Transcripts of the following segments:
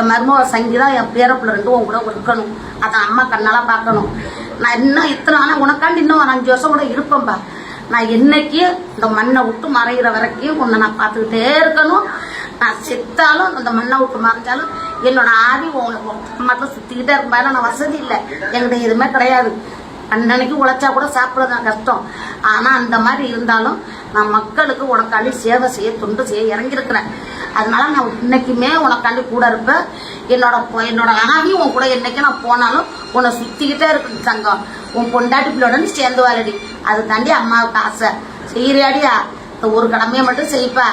மருமக சங்கீதா என் பேரப்புல ரெண்டும் உன் கூட இருக்கணும். அதை அம்மா கண்ணால பார்க்கணும். நான் இன்னும் இத்தனை ஆனால் உனக்காண்டி இன்னும் ஒரு 5 வருஷம் கூட இருப்பேன்பா. நான் என்னைக்கு இந்த மண்ணை விட்டு மறைகிற வரைக்கும் உன்னை நான் பார்த்துக்கிட்டே இருக்கணும். நான் செத்தாலும் அந்த மண்ணை விட்டு மறைஞ்சாலும் என்னோட ஆவி உனக்கு மட்டும் சுற்றிக்கிட்டே இருக்கும்பா. நான் வசதி இல்லை, என்கிட்ட எதுவுமே கிடையாது. அன்னன்னைக்கு உழைச்சா கூட சாப்பிட்றது தான் கஷ்டம். ஆனால் அந்த மாதிரி இருந்தாலும் நான் மக்களுக்கு உனக்காண்டி சேவை செய்ய தொண்டு செய்ய இறங்கியிருக்கிறேன். அதனால நான் இன்னைக்குமே உனக்காண்டி கூட இருப்பேன். என்னோட ஆவியும் உன் கூட என்னைக்கு நான் போனாலும் உன்னை சுற்றிக்கிட்டே இருக்கு தங்கம். உன் பொண்டாட்டி பிள்ளையோட நீ சேர்ந்து வாழடி. அது தாண்டி அம்மாவுக்கு ஆசை. செய்யறியாடியா இந்த ஒரு கடமையை மட்டும் செய்ப்பா.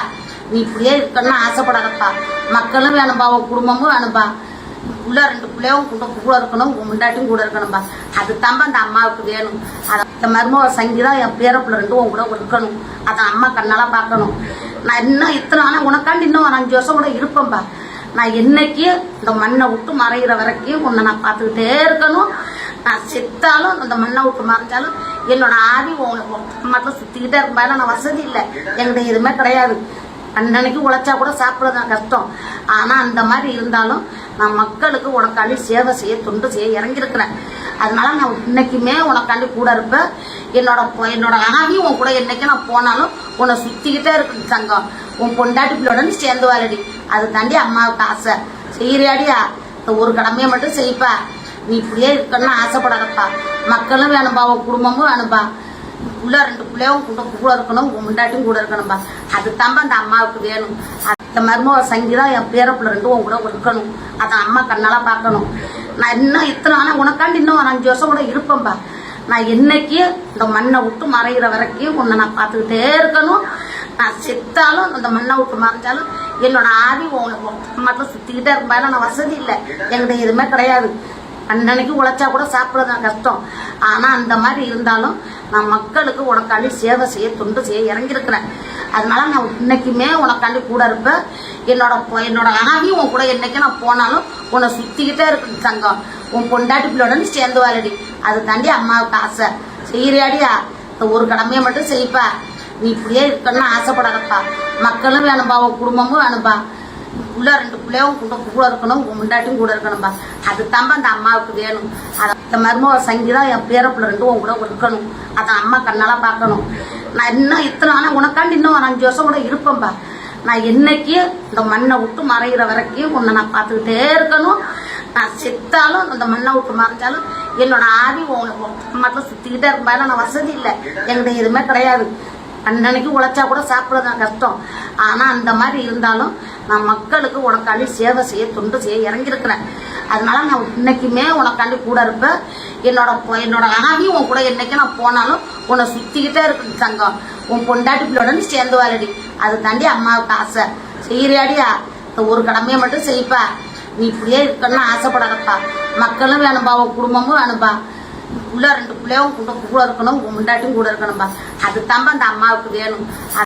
நீ இப்படியே இருக்கணும்னு ஆசைப்படாதப்பா. மக்களும் வேணும்பா, உன் குடும்பமும் வேணும்பா. உள்ள 2 பிள்ளையும் கூட இருக்கணும், உன் முண்டாட்டியும் கூட இருக்கணும்பா. அது தான்பா அந்த அம்மாவுக்கு வேணும். அந்த மருமக சங்கீதா என் பேரப்புல ரெண்டும் உன் கூட இருக்கணும். அதை அம்மா கண்ணால பார்க்கணும். நான் இன்னும் இத்தனை ஆனால் உனக்காண்டி இன்னும் ஒரு 5 வருஷம் கூட இருப்பேன்பா. நான் என்னைக்கு இந்த மண்ணை விட்டு மறைகிற வரைக்கும் உன்னை நான் பார்த்துக்கிட்டே இருக்கணும். நான் செத்தாலும் அந்த மண்ணை விட்டு மறைஞ்சாலும் என்னோட ஆவி உனக்கு மட்டும் சுற்றிக்கிட்டே இருக்கும்பா. நான் வசதி இல்லை, என்கிட்ட எதுவுமே கிடையாது. அன்னன்னைக்கு உழைச்சா கூட சாப்பிட்றது தான் கஷ்டம். ஆனால் அந்த மாதிரி இருந்தாலும் நான் மக்களுக்கு உனக்காண்டி சேவை செய்ய தொண்டு செய்ய இறங்கியிருக்கிறேன். அதனால நான் இன்னைக்குமே உனக்காண்டி கூட இருப்பேன். என்னோட ஆவியும் உன் கூட என்னைக்கு நான் போனாலும் உன்னை சுற்றிக்கிட்டே இருக்கு தங்கம். உன் பொண்டாட்டி பிள்ளையோட நீ சேர்ந்து வாழடி. அது தாண்டி அம்மாவுக்கு ஆசை. செய்யறியாடியா இந்த ஒரு கடமையை மட்டும் செய்ப்பா. நீ இப்படியே இருக்கணும்னு ஆசைப்படாதப்பா. மக்களும் வேணும்பா, உன் குடும்பமும் வேணும்பா. உள்ள 2 பிள்ளையும் கூட இருக்கணும், உன் முண்டாட்டியும் கூட இருக்கணும்பா. அது தான்பா அந்த அம்மாவுக்கு வேணும். அந்த மருமக சங்கீதா என் பேரப்புல ரெண்டும் உன் கூட இருக்கணும். அதை அம்மா கண்ணால பார்க்கணும். நான் இன்னும் இத்தனை ஆனால் உனக்காண்டி இன்னும் ஒரு 5 வருஷம் கூட இருப்பேன்பா. நான் என்னைக்கு இந்த மண்ணை விட்டு மறைகிற வரைக்கும் உன்னை நான் பார்த்துக்கிட்டே இருக்கணும். நான் செத்தாலும் அந்த மண்ணை விட்டு மறைஞ்சாலும் என்னோட ஆவி உனக்கு மட்டும் சுற்றிக்கிட்டே இருக்கும்பா. நான் வசதி இல்லை, என்கிட்ட எதுவுமே கிடையாது. அன்னன்னைக்கு உழைச்சா கூட சாப்பிட்றது தான் கஷ்டம். ஆனால் அந்த மாதிரி இருந்தாலும் நான் மக்களுக்கு உனக்காண்டி சேவை செய்ய தொண்டு செய்ய இறங்கியிருக்கிறேன். அதனால நான் இன்னைக்குமே உனக்காண்டி கூட இருப்பேன். என்னோட ஆவியும் உன் கூட என்னைக்கு நான் போனாலும் உன்னை சுற்றிக்கிட்டே இருக்கு தங்கம். உன் பொண்டாட்டி பிள்ளையோட நீ சேர்ந்து வாழடி. அது தாண்டி அம்மாவுக்கு ஆசை. செய்யறியாடியா இந்த ஒரு கடமையை மட்டும் செய்ப்பா. நீ இப்படியே இருக்கணும்னு ஆசைப்படாதப்பா. மக்களும் வேணும்பா, உன் குடும்பமும் வேணும்பா. உள்ள 2 பிள்ளையும் கூட இருக்கணும், உன் முண்டாட்டியும் கூட இருக்கணும்பா. அது தான்பா அந்த அம்மாவுக்கு வேணும். அந்த மருமக சங்கீதா என் பேரப்புல ரெண்டும் உன் கூட இருக்கணும். அதை அம்மா கண்ணால பார்க்கணும். நான் இன்னும் இத்தனை ஆனால் உனக்காண்டி இன்னும் ஒரு 5 வருஷம் கூட இருப்பேன்பா. நான் என்னைக்கு இந்த மண்ணை விட்டு மறைகிற வரைக்கும் உன்னை நான் பார்த்துக்கிட்டே இருக்கணும். நான் செத்தாலும் அந்த மண்ணை விட்டு மறைஞ்சாலும் என்னோட ஆவி உனக்கு மட்டும் சுற்றிக்கிட்டே இருக்கும்பா. நான் வசதி இல்லை, என்கிட்ட எதுவுமே கிடையாது. அன்னன்னைக்கு உழைச்சா கூட சாப்பிட்றது தான் கஷ்டம். ஆனால் அந்த மாதிரி இருந்தாலும் நான் மக்களுக்கு உனக்காண்டி சேவை செய்ய தொண்டு செய்ய இறங்கியிருக்கிறேன். அதனால நான் இன்னைக்குமே உனக்காண்டி கூட இருப்பேன். என்னோட ஆவியும் உன் கூட என்னைக்கு நான் போனாலும் உன்னை சுற்றிக்கிட்டே இருக்கு தங்கம். உன் பொண்டாட்டி பிள்ளையோட நீ சேர்ந்து வாழடி. அது தாண்டி அம்மாவுக்கு ஆசை. செய்யறியாடியா இந்த ஒரு கடமையை மட்டும் செய்ப்பா. நீ இப்படியே இருக்கணும்னு ஆசைப்படாதப்பா. மக்களும் வேணும்பா, உன் குடும்பமும் வேணும்பா. உள்ள 2 பிள்ளையும் கூட இருக்கணும், உன் முண்டாட்டியும் கூட இருக்கணும்பா. அது தான்பா அந்த அம்மாவுக்கு வேணும்.